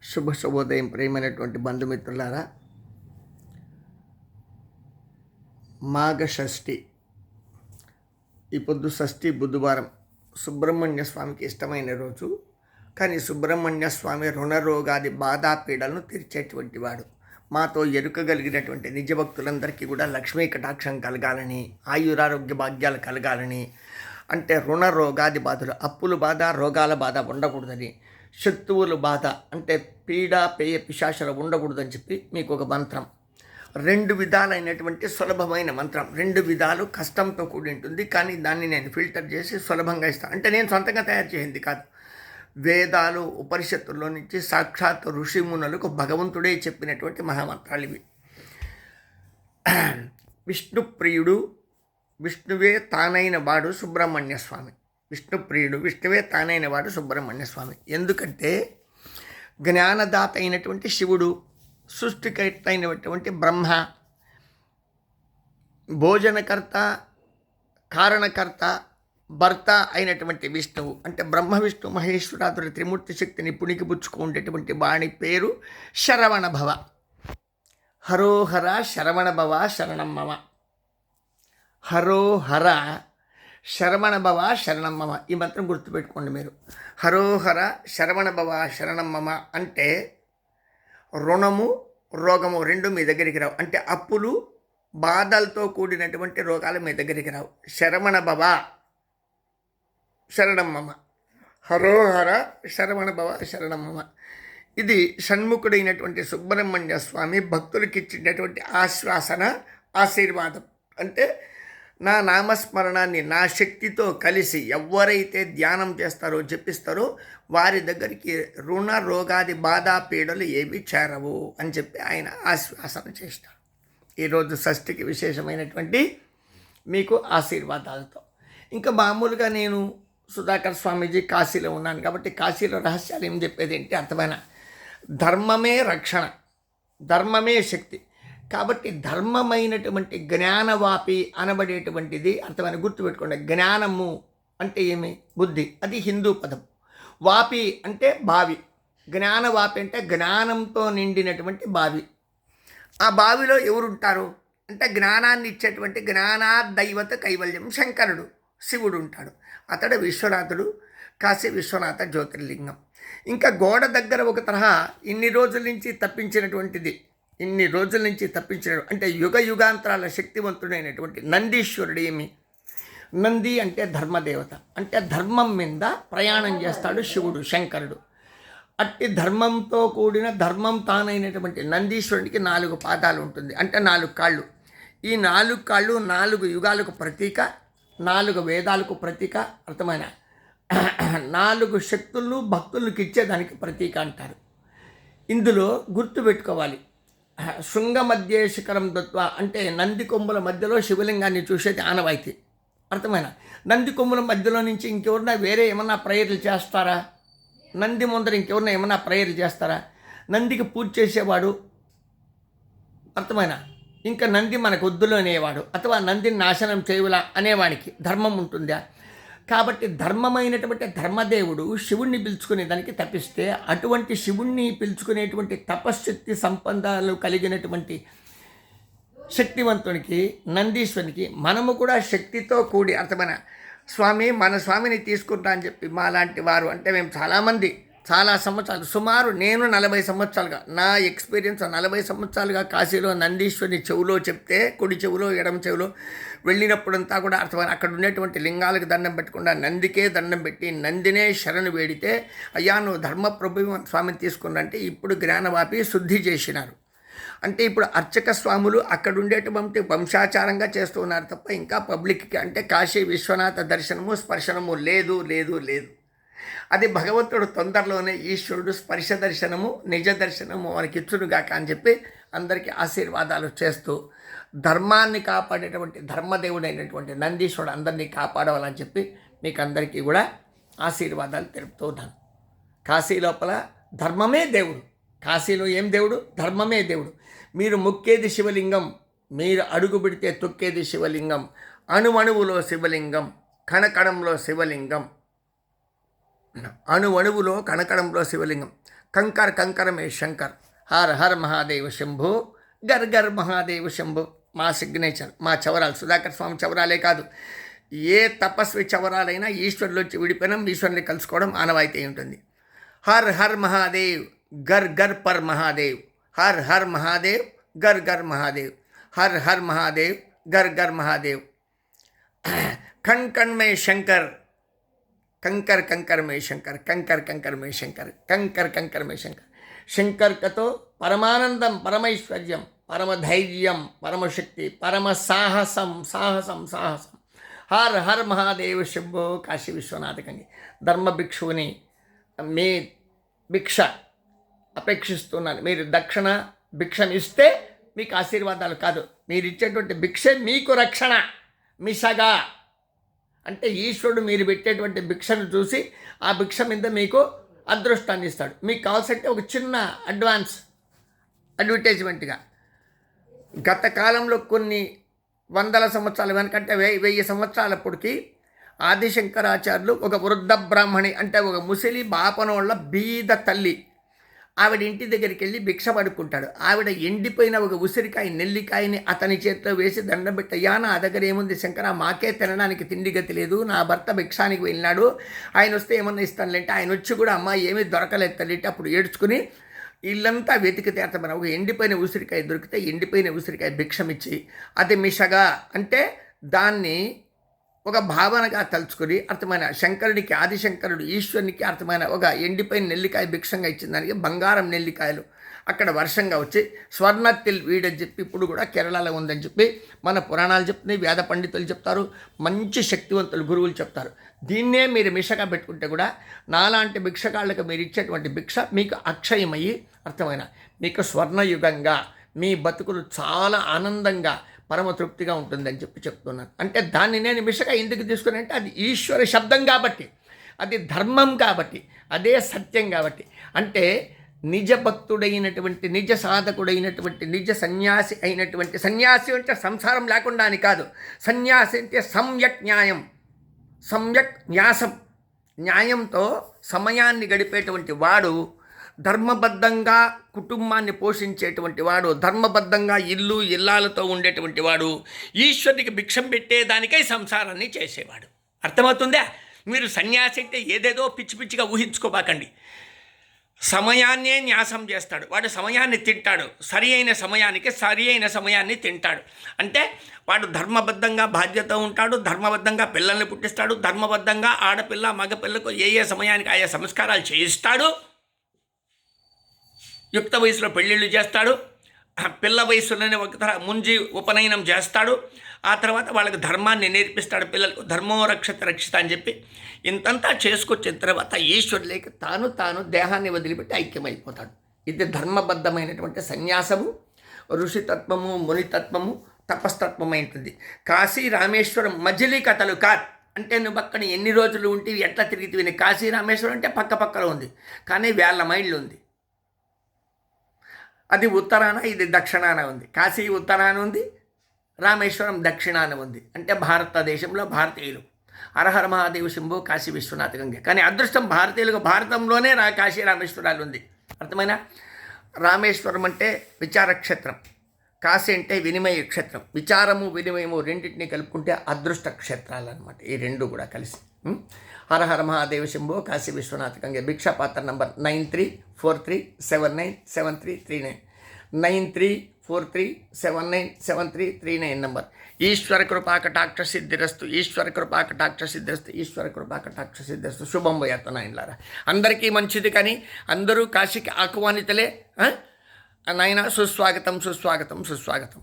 శుభోదయం ప్రియమైనటువంటి బంధుమిత్రులారా. మాఘ షష్ఠి, ఈ పొద్దు షష్ఠి బుధవారం సుబ్రహ్మణ్య స్వామికి ఇష్టమైన రోజు. కానీ సుబ్రహ్మణ్య స్వామి రుణరోగాది బాధాపీడలను తీర్చేటువంటి వాడు. మాతో ఎరుకగలిగినటువంటి నిజభక్తులందరికీ కూడా లక్ష్మీ కటాక్షం కలగాలని, ఆయురారోగ్య భాగ్యాలు కలగాలని, అంటే రుణ రోగాది బాధలు, అప్పుల బాధ, రోగాల బాధ ఉండకూడదని, శత్రువుల బాధ అంటే పీడ పేయ పిశాచలు ఉండకూడదని చెప్పి మీకు ఒక మంత్రం, 2 విధాలైనటువంటి సులభమైన మంత్రం. 2 విధాలు కష్టంతో కూడి ఉంటుంది, కానీ దాన్ని నేను ఫిల్టర్ చేసి సులభంగా ఇస్తాను. అంటే నేను సొంతంగా తయారు చేయింది కాదు, వేదాలు ఉపనిషత్తుల్లో నుంచి సాక్షాత్ ఋషిమునులకు భగవంతుడే చెప్పినటువంటి మహామంత్రాలు ఇవి. విష్ణుప్రియుడు, విష్ణువే తానైన వాడు సుబ్రహ్మణ్య స్వామి. విష్ణుప్రియుడు, విష్ణువే తానైన వాడు సుబ్రహ్మణ్య స్వామి. ఎందుకంటే జ్ఞానదాత అయినటువంటి శివుడు, సృష్టికర్త అయినటువంటి బ్రహ్మ, భోజనకర్త, కారణకర్త, భర్త అయినటువంటి విష్ణువు, అంటే బ్రహ్మ విష్ణు మహేశ్వరాదుల త్రిమూర్తి శక్తిని పుణికిపుచ్చుకునేటువంటి వాణి పేరు శరవణ భవ. హరోహర శరవణ భవ శరణం మమ. హరోహర శరవణ భవ శరణం మమ. ఈ మంత్రం గుర్తుపెట్టుకోండి మీరు. హరోహర శరవణ భవ శరణం మమ అంటే రుణము, రోగము 2 మీ దగ్గరికి రావు. అంటే అప్పులు, బాధలతో కూడినటువంటి రోగాలు మీ దగ్గరికి రావు. శరవణ భవ శరణం మమ. హరోహర శరవణ భవ శరణం మమ. ఇది షణ్ముఖుడైనటువంటి సుబ్రహ్మణ్య స్వామి భక్తులకి ఇచ్చినటువంటి ఆశ్వాసన, ఆశీర్వాదం. అంటే నా నామస్మరణాన్ని నా శక్తితో కలిసి ఎవరైతే ధ్యానం చేస్తారో, జపిస్తారో వారి దగ్గరికి రుణ రోగాది బాధా పీడలు ఏవి చేరవు అని చెప్పి ఆయన ఆశ్వాసన చేస్తారు. ఈరోజు షష్ఠికి విశేషమైనటువంటి మీకు ఆశీర్వాదాలతో. ఇంకా మామూలుగా నేను సుధాకర్ స్వామీజీ కాశీలో ఉన్నాను కాబట్టి కాశీలో రహస్యాలు ఏం చెప్పేది ఏంటి అర్థమైన ధర్మమే రక్షణ, ధర్మమే శక్తి. కాబట్టి ధర్మమైనటువంటి జ్ఞానవాపి అనబడేటువంటిది అర్థమైన గుర్తుపెట్టుకోండి. జ్ఞానము అంటే ఏమి? బుద్ధి. అది హిందూ పదం. వాపి అంటే బావి. జ్ఞానవాపి అంటే జ్ఞానంతో నిండినటువంటి బావి. ఆ బావిలో ఎవరుంటారు అంటే జ్ఞానాన్ని ఇచ్చేటువంటి జ్ఞానాదైవత కైవల్యం శంకరుడు, శివుడు ఉంటాడు. అతడు విశ్వనాథుడు, కాశీ విశ్వనాథ జ్యోతిర్లింగం. ఇంకా గోడ దగ్గర ఒక తరహా ఇన్ని రోజుల నుంచి తప్పించినటువంటిది, అంటే యుగ యుగాంతరాల శక్తివంతుడైనటువంటి నందీశ్వరుడు. ఏమి? నంది అంటే ధర్మదేవత, అంటే ధర్మం మీద ప్రయాణం చేస్తాడు శివుడు, శంకరుడు. అట్టి ధర్మంతో కూడిన ధర్మం తానైనటువంటి నందీశ్వరుడికి 4 పాదాలు ఉంటుంది, అంటే 4 కాళ్ళు. ఈ 4 కాళ్ళు 4 యుగాలకు ప్రతీక, 4 వేదాలకు ప్రతీక, అర్థమైన 4 శక్తులను భక్తులకు ఇచ్చేదానికి ప్రతీక అంటారు. ఇందులో గుర్తుపెట్టుకోవాలి, శృంగ మధ్య శిఖరం దత్వ అంటే నంది కొమ్ముల మధ్యలో శివలింగాన్ని చూసేది ఆనవాయితీ. అర్థమైన నంది కొమ్ముల మధ్యలో నుంచి ఇంకెవరన్నా వేరే ఏమన్నా ప్రేయర్లు చేస్తారా? నంది ముందర ఇంకెవరన్నా ఏమన్నా ప్రేయర్లు చేస్తారా? నందికి పూజ చేసేవాడు, అర్థమైన ఇంకా నంది మనకు వద్దులు అనేవాడు, అథవా నందిని నాశనం చేయవులా అనేవాడికి ధర్మం ఉంటుందా? కాబట్టి ధర్మమైనటువంటి ధర్మదేవుడు శివుణ్ణి పిలుచుకునే దానికి తప్పిస్తే, అటువంటి శివుణ్ణి పిలుచుకునేటువంటి తపశ్శక్తి సంపదాలు కలిగినటువంటి శక్తివంతునికి, నందీశ్వరునికి మనము కూడా శక్తితో కూడి అర్థమైన స్వామి, మన స్వామిని తీసుకుంటా అని చెప్పి మాలాంటి వారు, అంటే మేము చాలామంది చాలా సంవత్సరాలు, సుమారు నేను 40 సంవత్సరాలుగా, నా ఎక్స్పీరియన్స్ 40 సంవత్సరాలుగా కాశీలో నందీశ్వరుని చెవులో చెప్తే, కుడి చెవులో ఎడమ చెవులో వెళ్ళినప్పుడంతా కూడా అర్థమైన అక్కడ ఉండేటువంటి లింగాలకు దండం పెట్టకుండా నందికే దండం పెట్టి నందినే శరణు వేడితే, అయ్యా నువ్వు ధర్మప్రభు స్వామిని తీసుకున్నంటే ఇప్పుడు జ్ఞానవాపి శుద్ధి చేసినారు. అంటే ఇప్పుడు అర్చక స్వాములు అక్కడ ఉండేటువంటి వంశాచారంగా చేస్తూ ఉన్నారు తప్ప ఇంకా పబ్లిక్కి అంటే కాశీ విశ్వనాథ దర్శనము స్పర్శనము లేదు. అది భగవంతుడు తొందరలోనే ఈశ్వరుడు స్పర్శ దర్శనము, నిజ దర్శనము మనకి ఇచ్చునుగాక అని చెప్పి అందరికీ ఆశీర్వాదాలు చేస్తూ, ధర్మాన్ని కాపాడేటువంటి ధర్మదేవుడైనటువంటి నందీశ్వరుడు అందరినీ కాపాడవాలని చెప్పి మీకు అందరికీ కూడా ఆశీర్వాదాలు తెలుపుతూ ఉన్నాను. కాశీ లోపల ధర్మమే దేవుడు. కాశీలో ఏం దేవుడు? ధర్మమే దేవుడు. మీరు మొక్కేది శివలింగం, మీరు అడుగు పెడితే తొక్కేది శివలింగం, అణువణువులో శివలింగం, కణకణంలో శివలింగం. అణువణువులో కణకణంలో శివలింగం. కంకర్ కంకరమే శంకర్. హర్ హర్ మహాదేవ శంభో, గర్ గర్ మహాదేవ శంభో. మా సిగ్నేచర్, మా చవరాలు. సుధాకర్ స్వామి చవరాలే కాదు, ఏ తపస్వి చవరాలైనా ఈశ్వరులోంచి విడిపోయినాం, ఈశ్వరుని కలుసుకోవడం ఆనవాయితీ ఉంటుంది. హర్ హర్ మహాదేవ్, గర్ గర్ పర్ మహాదేవ్. హర్ హర్ మహాదేవ్, గర్ గర్ మహాదేవ్. హర్ హర్ మహాదేవ్, గర్ గర్ మహాదేవ్. కణ్ కణ్ మే శంకర్, కంకర్ కంకర్ మే శంకర్, కంకర్ కంకర్ మే శంకర్, కంకర్ కంకర్ మే శంకర్. శంకర్కతో పరమానందం, పరమైశ్వర్యం, పరమధైర్యం, పరమశక్తి, పరమ సాహసం, సాహసం సాహసం. హర్ హర్ మహాదేవ్ శంభో. కాశీ విశ్వనాథకండి ధర్మ భిక్షువుని మీ భిక్ష అపేక్షిస్తున్నాను. మీరు దక్షిణ భిక్షం ఇస్తే మీకు ఆశీర్వాదాలు కాదు, మీరు ఇచ్చేటువంటి భిక్షే మీకు రక్షణ. మిషగా అంటే ఈశ్వరుడు మీరు పెట్టేటువంటి భిక్షను చూసి ఆ భిక్ష మీద మీకు అదృష్టాన్ని ఇస్తాడు. మీకు కావాల్సింటే ఒక చిన్న అడ్వర్టైజ్మెంట్గా గత కాలంలో కొన్ని వందల సంవత్సరాల వెనకంటే 1000 సంవత్సరాలప్పటికి ఆదిశంకరాచార్యులు ఒక వృద్ధ బ్రాహ్మణి, అంటే ఒక ముసలి బాపనోళ్ళ బీద తల్లి, ఆవిడ ఇంటి దగ్గరికి వెళ్ళి భిక్ష పడుకుంటాడు. ఆవిడ ఎండిపోయిన ఒక ఉసిరికాయ నెల్లికాయని అతని చేతిలో వేసి దండం పెట్టి, అయ్యా నా దగ్గర ఏముంది శంకర, మాకే తినడానికి తిండి గతి లేదు, నా భర్త భిక్షానికి వెళ్ళినాడు, ఆయన వస్తే ఏమన్నా ఇస్తానులేంటే, ఆయన వచ్చి కూడా అమ్మ ఏమీ దొరకలేదు తల్లి. అప్పుడు ఏడ్చుకుని ఇల్లంతా వెతికి తీర్థమని ఒక ఎండిపోయిన ఉసిరికాయ దొరికితే ఎండిపోయిన ఉసిరికాయ భిక్షమిచ్చి, అది మిషగా అంటే దాన్ని ఒక భావనగా తలుచుకొని అర్థమైన శంకరుడికి, ఆదిశంకరుడు ఈశ్వరునికి అర్థమైన ఒక ఎండిపోయిన నెల్లికాయ భిక్షంగా ఇచ్చిన దానికి బంగారం నెల్లికాయలు అక్కడ వర్షంగా వచ్చి స్వర్ణతిల్ వీడని చెప్పి ఇప్పుడు కూడా కేరళలో ఉందని చెప్పి మన పురాణాలు చెప్తున్నాయి, వేద పండితులు చెప్తారు, మంచి శక్తివంతులు గురువులు చెప్తారు. దీన్నే మీరు మిషగా పెట్టుకుంటే కూడా నాలాంటి భిక్షగాళ్ళకు మీరు ఇచ్చేటువంటి భిక్ష మీకు అక్షయమయ్యి అర్థమైన మీకు స్వర్ణయుగంగా మీ బతుకులు చాలా ఆనందంగా పరమతృప్తిగా ఉంటుందని చెప్పి చెప్తున్నాను. అంటే దాన్ని నేను మిషగా ఎందుకు తీసుకున్నానంటే అది ఈశ్వర శబ్దం కాబట్టి, అది ధర్మం కాబట్టి, అదే సత్యం కాబట్టి. అంటే నిజ భక్తుడైనటువంటి, నిజ సాధకుడైనటువంటి, నిజ సన్యాసి అయినటువంటి, సన్యాసి అంటే సంసారం లేకుండా అని కాదు, సన్యాసి అంటే సమ్యక్ న్యాయం, సమ్యక్ న్యాసం, న్యాయంతో సమయాన్ని గడిపేటువంటి వాడు, ధర్మబద్ధంగా కుటుంబాన్ని పోషించేటువంటి వాడు, ధర్మబద్ధంగా ఇల్లు ఇల్లాలతో ఉండేటువంటి వాడు, ఈశ్వరునికి భిక్షం పెట్టేదానికై సంసారాన్ని చేసేవాడు. అర్థమవుతుందా? మీరు సన్యాసి అంటే ఏదేదో పిచ్చి పిచ్చిగా ఊహించుకోబాకండి. సమయాన్నే న్యాసం చేస్తాడు వాడు, సమయాన్ని తింటాడు, సరి అయిన సమయానికి సరి అయిన సమయాన్ని తింటాడు. అంటే వాడు ధర్మబద్ధంగా బాధ్యత ఉంటాడు, ధర్మబద్ధంగా పిల్లల్ని పుట్టిస్తాడు, ధర్మబద్ధంగా ఆడపిల్ల మగపిల్లకు ఏ సమయానికి ఆయా సంస్కారాలు చేయిస్తాడు, యుక్త వయసులో పెళ్ళిళ్ళు చేస్తాడు, పిల్ల వయసులోనే ఒక ముంజి ఉపనయనం చేస్తాడు, ఆ తర్వాత వాళ్ళకి ధర్మాన్ని నేర్పిస్తాడు, పిల్లలకు ధర్మో రక్షత రక్షిత అని చెప్పి ఇంతంతా చేసుకొచ్చిన తర్వాత ఈశ్వరులేక తాను దేహాన్ని వదిలిపెట్టి ఐక్యమైపోతాడు. ఇది ధర్మబద్ధమైనటువంటి సన్యాసము, ఋషితత్వము, మునితత్వము, తపస్తత్వమైంటుంది. కాశీ రామేశ్వరం మజిలీ కథలు కాదు. అంటే నువ్వు అక్కడ ఎన్ని రోజులు ఉంటే ఎట్లా తిరిగి కాశీ రామేశ్వరం అంటే పక్కపక్కలో ఉంది, కానీ 1000 మైళ్ళు ఉంది. అది ఉత్తరాన, ఇది దక్షిణాన ఉంది. కాశీ ఉత్తరాన ఉంది, రామేశ్వరం దక్షిణాన ఉంది. అంటే భారతదేశంలో భారతీయులు హరహర మహాదేవ శంభో కాశీ విశ్వనాథ గంగే. కానీ అదృష్టం భారతీయులకు భారతంలోనే కాశీ రామేశ్వరాలు ఉంది. అర్థమైనా? రామేశ్వరం అంటే విచారక్షేత్రం, కాశీ అంటే వినిమయ క్షేత్రం. విచారము వినిమయము రెండింటినీ కలుపుకుంటే అదృష్ట క్షేత్రాలు అనమాట ఈ రెండు కూడా కలిసి. హరహర మహాదేవ శంభో కాశీ విశ్వనాథ గంగే. భిక్షాపాత్ర నంబర్ 9343797339, 9343797339 నంబర్. ఈశ్వర కృపాకటాక్ష సిద్ధిరస్తు, ఈశ్వర కృపాకటాక్ష సిద్ధిరస్తు, ఈశ్వర కృపాకటాక్ష సిద్ధిరస్తు. శుభం పోయేస్తాను నాయనలారా, అందరికీ మంచిది. కానీ అందరూ కాశీకి ఆహ్వానితులే. నాయన సుస్వాగతం సుస్వాగతం సుస్వాగతం.